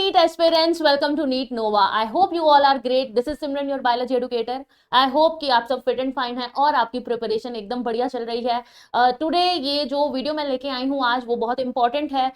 NEET aspirants, welcome to NEET Nova. I hope you all are great. This is Simran, your biology educator. I hope कि आप सब fit and fine हैं और आपकी preparation एकदम बढ़िया चल रही है. टुडे ये जो वीडियो मैं लेके आई हूँ आज वो बहुत इंपॉर्टेंट है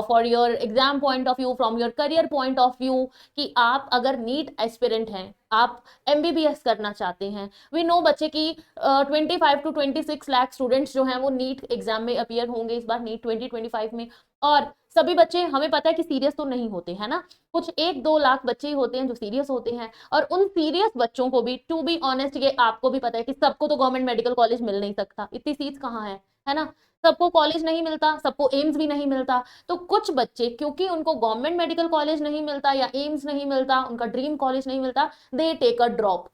for your exam point of view, from your career point of view, कि आप अगर नीट एस्पिरेंट हैं, आप MBBS करना चाहते हैं. वी नो बच्चे की 25 to 26 लाख स्टूडेंट्स जो हैं वो नीट एग्जाम में अपियर होंगे इस बार नीट 2025 में. और सभी बच्चे हमें पता है कि सीरियस तो नहीं होते हैं ना, कुछ 1-2 लाख बच्चे ही होते हैं जो सीरियस होते हैं. और उन सीरियस बच्चों को भी, टू बी ऑनेस्ट, ये आपको भी पता है कि सबको तो गवर्नमेंट मेडिकल कॉलेज मिल नहीं सकता, इतनी सीट्स कहाँ है ना. सबको कॉलेज नहीं मिलता, सबको एम्स भी नहीं मिलता. तो कुछ बच्चे क्योंकि उनको गवर्नमेंट मेडिकल कॉलेज नहीं मिलता या एम्स नहीं मिलता, उनका ड्रीम कॉलेज नहीं मिलता, दे टेक अ ड्रॉप.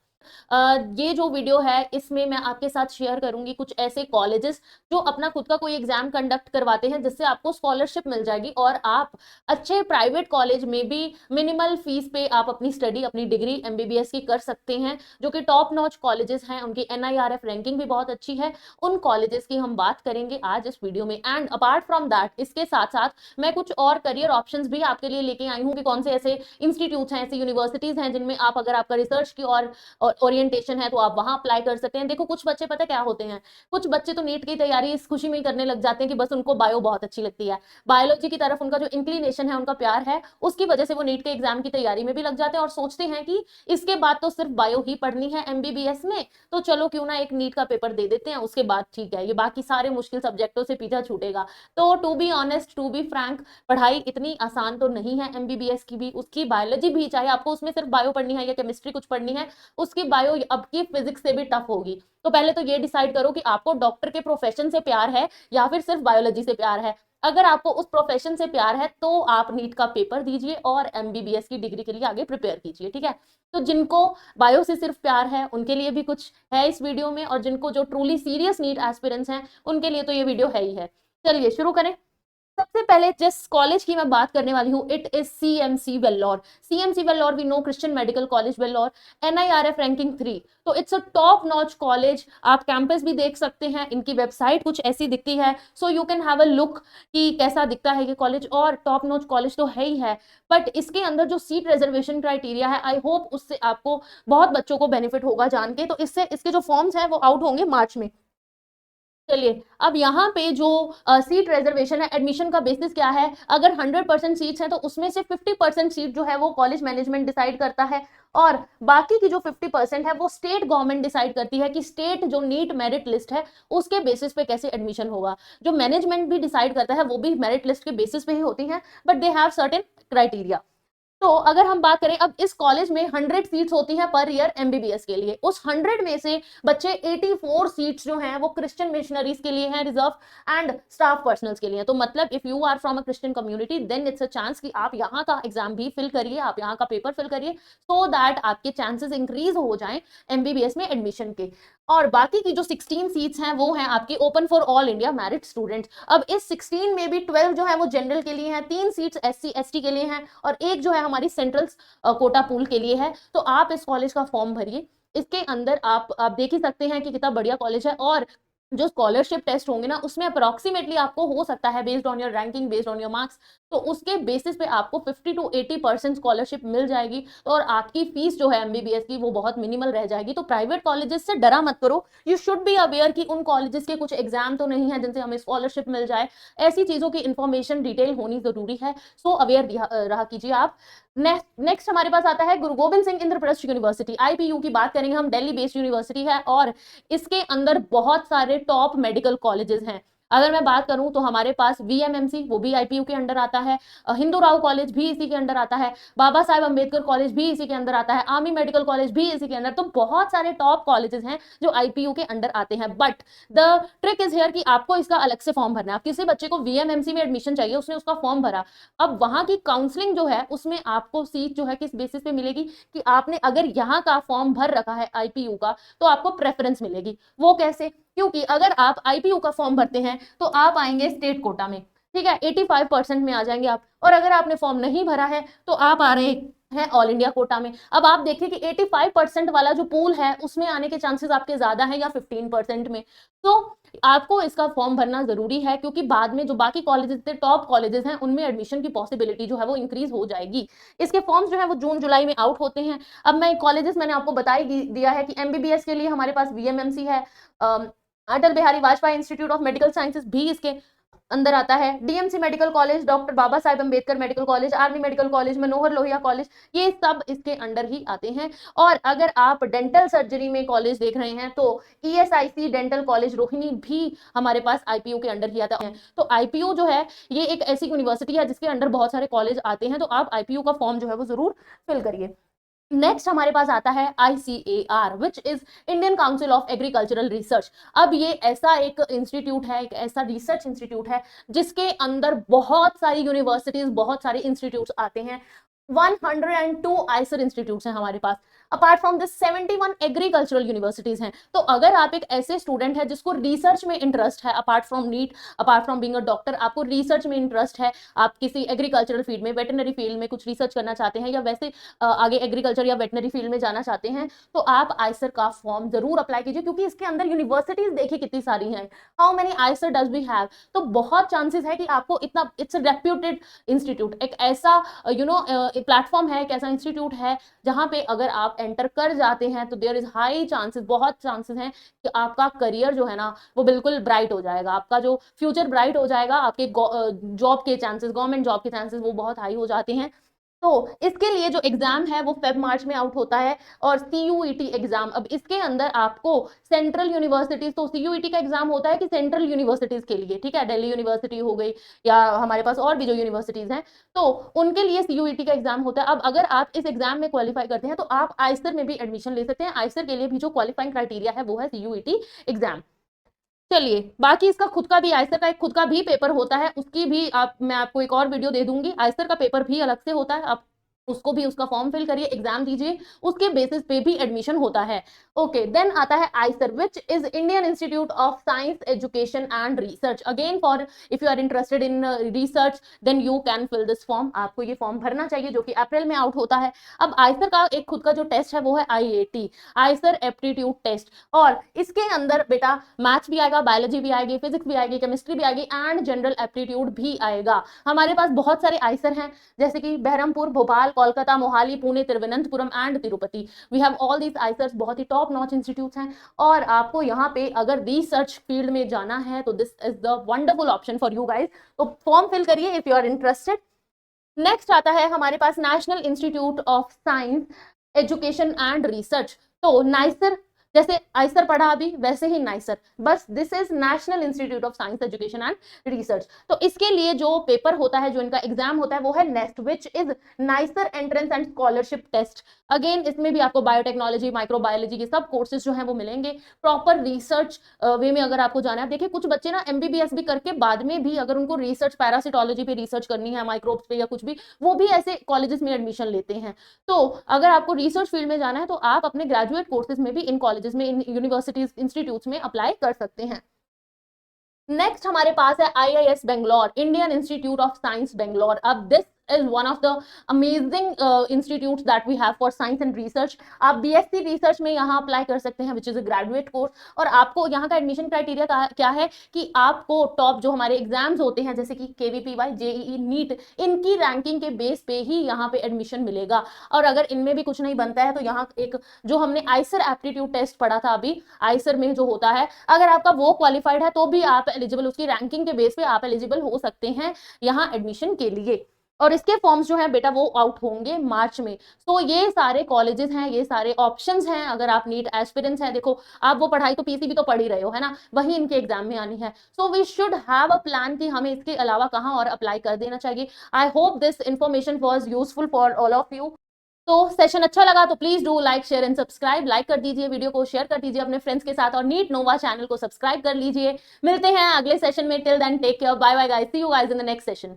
ये जो वीडियो है इसमें मैं आपके साथ शेयर करूंगी कुछ ऐसे कॉलेजेस जो अपना खुद का कोई एग्जाम कंडक्ट करवाते हैं जिससे आपको स्कॉलरशिप मिल जाएगी और आप अच्छे प्राइवेट कॉलेज में भी मिनिमल फीस पे आप अपनी स्टडी, अपनी डिग्री MBBS की कर सकते हैं, जो कि टॉप नॉच कॉलेजेस हैं. उनकी NIRF रैंकिंग भी बहुत अच्छी है. उन कॉलेजेस की हम बात करेंगे आज इस वीडियो में. एंड अपार्ट फ्रॉम दैट, इसके साथ साथ मैं कुछ और करियर ऑप्शंस भी आपके लिए लेके आई हूँ कि कौन से ऐसे इंस्टीट्यूट्स हैं, ऐसी यूनिवर्सिटीज हैं जिनमें आप, अगर आपका रिसर्च की और ओरिएंटेशन है तो आप वहां अप्लाई कर सकते हैं. देखो कुछ बच्चे पता क्या होते हैं, कुछ बच्चे तो नीट की तैयारी इस खुशी में ही करने लग जाते हैं कि बस उनको बायो बहुत अच्छी लगती है, बायोलॉजी की तरफ उनका जो इंक्लिनेशन है, उनका प्यार है, उसकी वजह से वो नीट के एग्जाम की तैयारी में भी लग जाते हैं और सोचते हैं कि इसके बाद तो सिर्फ बायो ही पढ़नी है MBBS में, तो चलो क्यों ना एक नीट का पेपर दे देते हैं, उसके बाद ठीक है, ये बाकी सारे मुश्किल सब्जेक्टों से पीछा छूटेगा. तो to be honest, to be frank, पढ़ाई इतनी आसान तो नहीं है MBBS की भी. उसकी बायोलॉजी भी, चाहे आपको उसमें सिर्फ बायो पढ़नी है या केमिस्ट्री कुछ पढ़नी है, उसकी बायो अब की फिजिक्स से भी टफ होगी. तो पहले तो ये डिसाइड करो कि आपको डॉक्टर के प्रोफेशन से प्यार है या फिर सिर्फ बायोलॉजी से प्यार है. अगर आपको उस प्रोफेशन से प्यार है तो आप नीट का पेपर दीजिए और MBBS की डिग्री के लिए आगे प्रिपेयर कीजिए, ठीक है. तो जिनको बायो से सिर्फ प्यार है उनके लिए भी कुछ है इस वीडियो में, और जिनको जो ट्रूली सीरियस नीट एस्पिरेंट्स हैं उनके लिए तो ये वीडियो है ही है. चलिए शुरू करें. सबसे पहले जिस कॉलेज की मैं बात करने वाली हूँ, it is CMC Vellore. CMC Vellore, we know, Christian Medical College Vellore, NIRF ranking 3. तो it's a top notch college. आप कैंपस भी देख सकते हैं, इनकी वेबसाइट कुछ ऐसी दिखती है, so you can have a look कि कैसा दिखता है ये कॉलेज. और टॉप नॉच कॉलेज तो है ही है, बट इसके अंदर जो सीट रिजर्वेशन क्राइटेरिया है, आई होप उससे आपको बहुत बच्चों को बेनिफिट होगा जान के. तो इससे इसके जो फॉर्म्स हैं वो आउट होंगे मार्च में. चलिए, अब यहाँ पे जो सीट रिजर्वेशन है, एडमिशन का बेसिस क्या है, अगर 100% सीट्स हैं तो उसमें से 50% सीट जो है वो कॉलेज मैनेजमेंट डिसाइड करता है, और बाकी की जो 50% है वो स्टेट गवर्नमेंट डिसाइड करती है कि स्टेट जो नीट मेरिट लिस्ट है उसके बेसिस पे कैसे एडमिशन होगा. जो मैनेजमेंट भी डिसाइड करता है वो भी मेरिट लिस्ट के बेसिस पे ही होती है, but they have certain criteria. तो अगर हम बात करें, अब इस कॉलेज में 100 सीट्स होती हैं पर ईयर MBBS के लिए. उस 100 में से बच्चे 84 सीट्स जो हैं वो क्रिश्चियन मिशनरीज के लिए हैं रिजर्व, एंड स्टाफ पर्सनल्स के लिए. तो मतलब if you are from a Christian community then it's a chance कि आप यहाँ का एग्जाम भी फिल करिए, आप यहाँ का पेपर फिल करिए, सो दैट आपके चांसेस इंक्रीज हो जाएं MBBS में एडमिशन के. और बाकी की जो 16 सीट्स हैं वो हैं आपकी open for all India merit students. अब इस 16 में भी 12 जो है वो जनरल के लिए हैं, 3 सीट्स SC ST के लिए हैं, और एक जो है हमारी सेंट्रल कोटा पूल के लिए है. तो आप इस कॉलेज का फॉर्म भरिए. इसके अंदर आप देख ही सकते हैं कि कितना बढ़िया कॉलेज है. और जो स्कॉलरशिप टेस्ट होंगे ना उसमें अप्रोक्सीमेटली आपको हो सकता है, based on your ranking, based on your marks, तो उसके बेसिस पे आपको 50 to 80% स्कॉलरशिप मिल जाएगी. और आपकी फीस जो है MBBS की वो बहुत मिनिमल रह जाएगी. तो प्राइवेट कॉलेजेस से डरा मत करो. यू शुड बी अवेयर कि उन कॉलेजेस के कुछ एग्जाम तो नहीं है जिनसे हमें स्कॉलरशिप मिल जाए. ऐसी चीजों की इंफॉर्मेशन डिटेल होनी जरूरी है, सो अवेयर रहा कीजिए आप. नेक्स्ट हमारे पास आता है गुरु गोविंद सिंह इंद्रप्रस्थ यूनिवर्सिटी, IPU की बात करेंगे हम. दिल्ली बेस्ड यूनिवर्सिटी है और इसके अंदर बहुत सारे टॉप मेडिकल कॉलेजेस हैं. अगर मैं बात करूं तो हमारे पास VMMC, वो भी IPU के अंडर आता है, हिंदू राव कॉलेज भी इसी के अंडर आता है, बाबा साहेब अंबेडकर कॉलेज भी इसी के अंदर आता है, आर्मी मेडिकल कॉलेज भी इसी के अंदर. तो बहुत सारे टॉप कॉलेजेस हैं जो IPU के अंडर आते हैं. But the trick is here कि आपको इसका अलग से फॉर्म भरना है. आप किसी बच्चे को VMMC में एडमिशन चाहिए, उसने उसका फॉर्म भरा, अब वहां की काउंसलिंग जो है उसमें आपको सीट जो है किस बेसिस पे मिलेगी कि आपने अगर यहाँ का फॉर्म भर रखा है IPU का तो आपको प्रेफरेंस मिलेगी. वो कैसे? क्योंकि अगर आप IPU का फॉर्म भरते हैं तो आप आएंगे स्टेट कोटा में, ठीक है, 85% में आ जाएंगे आप। और अगर आपने फॉर्म नहीं भरा है तो आप आ रहे हैं ऑल इंडिया कोटा में। अब आप देखिए कि 85% वाला जो पूल है उसमें आने के चांसेस आपके ज्यादा हैं या 15% में। तो आपको इसका फॉर्म भरना जरूरी है, क्योंकि बाद में जो बाकी कॉलेजेस थे, टॉप कॉलेजेस हैं, उनमें एडमिशन की पॉसिबिलिटी जो है वो इंक्रीज हो जाएगी। इसके फॉर्म्स जो है वो जून जुलाई में आउट होते हैं। अब मैं कॉलेजेस मैंने आपको बता ही दिया है कि एमबीबीएस के लिए हमारे पास वीएमएमसी है, Atal Bihari Vajpayee institute of medical sciences भी इसके अंदर आता है, DMC medical college, doctor Baba Saheb Ambedkar medical college, army medical college, Manohar Lohia college, ये सब इसके अंडर ही आते हैं। और अगर आप डेंटल सर्जरी में कॉलेज देख रहे हैं तो ईएसआईसी डेंटल कॉलेज रोहिणी भी हमारे पास आईपीयू के अंडर ही आता है। तो आईपीयू जो है ये एक ऐसी यूनिवर्सिटी है जिसके अंडर बहुत सारे कॉलेज आते हैं, तो आप आईपीयू का फॉर्म जो है वो जरूर फिल करिए। नेक्स्ट हमारे पास आता है ICAR, which is Indian council of agricultural research. अब ये ऐसा एक इंस्टीट्यूट है, एक ऐसा रिसर्च इंस्टीट्यूट है जिसके अंदर बहुत सारी यूनिवर्सिटीज, बहुत सारे इंस्टीट्यूट्स आते हैं। 102 आइसर इंस्टीट्यूट्स हैं हमारे पास। Apart from this 71 agricultural universities हैं। तो अगर आप एक ऐसे स्टूडेंट है जिसको रिसर्च में इंटरेस्ट है, apart from NEET, apart from being a doctor, आपको रिसर्च में इंटरेस्ट है, आप किसी एग्रीकल्चरल फील्ड में, वेटनरी फील्ड में कुछ रिसर्च करना चाहते हैं, या वैसे आगे एग्रीकल्चर या वेटनरी फील्ड में जाना चाहते हैं, तो आप आइसर का फॉर्म जरूर अप्लाई कीजिए, क्योंकि इसके अंदर यूनिवर्सिटीज देखिए कितनी सारी हैं। How many IISER does we have? तो बहुत चांसेस है कि आपको इतना, इट्स रेप्यूटेड इंस्टीट्यूट, एक ऐसा प्लेटफॉर्म है, एक ऐसा इंस्टीट्यूट है जहां पे अगर आप एंटर कर जाते हैं तो देयर इज हाई चांसेस, बहुत चांसेस हैं कि आपका करियर जो है ना वो बिल्कुल ब्राइट हो जाएगा, आपका जो फ्यूचर ब्राइट हो जाएगा, आपके जॉब के चांसेस, गवर्नमेंट जॉब के चांसेस वो बहुत हाई हो जाते हैं। तो इसके लिए जो एग्जाम है वो फेब मार्च में आउट होता है। और सीयूईटी एग्जाम, अब इसके अंदर आपको सेंट्रल यूनिवर्सिटीज, तो सीयूईटी का एग्जाम होता है कि सेंट्रल यूनिवर्सिटीज के लिए, ठीक है, दिल्ली यूनिवर्सिटी हो गई या हमारे पास और भी जो यूनिवर्सिटीज हैं, तो उनके लिए सीयूईटी का एग्जाम होता है। अब अगर आप इस एग्जाम में क्वालिफाई करते हैं तो आप आइसर में भी एडमिशन ले सकते हैं। आइसर के लिए भी जो क्वालिफाइंग क्राइटेरिया है वो है सीयूईटी एग्जाम। चलिए, बाकी इसका खुद का भी, आइसर का एक खुद का भी पेपर होता है, उसकी भी मैं आपको एक और वीडियो दे दूंगी। आइसर का पेपर भी अलग से होता है, आप उसको भी, उसका फॉर्म फिल करिए, एग्जाम दीजिए, उसके बेसिस पे भी एडमिशन होता है। ओके, देन आता है IISER, which is Indian Institute of science education and Research. Again for if you are interested in research then you can fill this form. आपको ये फॉर्म भरना चाहिए, जो कि अप्रैल में आउट होता है। अब आइसर का एक खुद का जो टेस्ट है वो है IAT, आइसर एप्टीट्यूड टेस्ट। और इसके अंदर बेटा मैथ्स भी आएगा, बायोलॉजी भी आएगी, फिजिक्स भी आएगी, केमिस्ट्री भी आएगी एंड जनरल एप्टीट्यूड भी आएगा। हमारे पास बहुत सारे आइसर हैं, जैसे कि Berhampur, Bhopal, Kolkata, Mohali, Pune, Thiruvananthapuram and Tirupati. We have all these IISERs, बहुत ही टॉप नॉच इंस्टीट्यूट्स हैं। और आपको यहाँ पे अगर रिसर्च फील्ड में जाना है तो this is the wonderful option for you guys. तो फॉर्म फिल करिए if you are interested. Next आता है हमारे पास national institute of science education and research. तो नाइसर, जैसे आइसर पढ़ा अभी वैसे ही नाइसर, बस this is national institute of science education and research. तो इसके लिए जो पेपर होता है, जो इनका एग्जाम होता है वो है NEST, which is NISER entrance and scholarship test. Again इसमें भी आपको बायोटेक्नोलॉजी, माइक्रोबायोलॉजी के सब कोर्सेज जो है वो मिलेंगे। प्रॉपर रिसर्च वे में अगर आपको जाना है, देखिए कुछ बच्चे ना MBBS भी करके बाद में भी अगर उनको रिसर्च, पैरासिटोलॉजी पे रिसर्च करनी है, माइक्रोब्स पे या कुछ भी, वो भी ऐसे कॉलेजेस में एडमिशन लेते हैं। तो अगर आपको रिसर्च फील्ड में जाना है तो आप अपने ग्रेजुएट कोर्सेज में भी इन कॉलेजेस में, इन यूनिवर्सिटीज, इंस्टीट्यूट्स में अप्लाई कर सकते हैं। नेक्स्ट हमारे पास है IIS Bangalore, Indian Institute of science Bangalore. अब this is one of the amazing institutes that we have for science and research. आप BSc रिसर्च में यहाँ अप्लाई कर सकते हैं, which is a graduate course। और आपको यहाँ का एडमिशन क्राइटेरिया क्या है कि आपको टॉप जो हमारे एग्जाम्स होते हैं, जैसे कि KVPY, JEE, नीट, इनकी रैंकिंग के बेस पे ही यहाँ पे एडमिशन मिलेगा। और अगर इनमें भी कुछ नहीं बनता है तो यहाँ एक जो हमने आइसर एप्टीट्यूड टेस्ट पढ़ा था अभी, आइसर में जो होता है, अगर आपका वो क्वालिफाइड है तो भी आप एलिजिबल, उसकी रैंकिंग के बेस पे आप एलिजिबल हो सकते हैं यहाँ एडमिशन के लिए। और इसके फॉर्म्स जो है बेटा वो आउट होंगे मार्च में। तो ये सारे कॉलेजेस हैं, ये सारे ऑप्शंस हैं। अगर आप नीट एस्पिरेंट्स हैं, देखो आप वो पढ़ाई तो PCB तो पढ़ ही रहे हो, है ना, वही इनके एग्जाम में आनी है। So we should have a plan कि हमें इसके अलावा कहाँ और अप्लाई कर देना चाहिए। I hope this information was useful for all of you. तो सेशन अच्छा लगा तो please do like, share and subscribe. Like कर दीजिए, वीडियो को शेयर कर दीजिए अपने फ्रेंड्स के साथ, और नीट नोवा चैनल को सब्सक्राइब कर लीजिए। मिलते हैं अगले सेशन में, till then take care, bye bye guys, see you guys in the next session.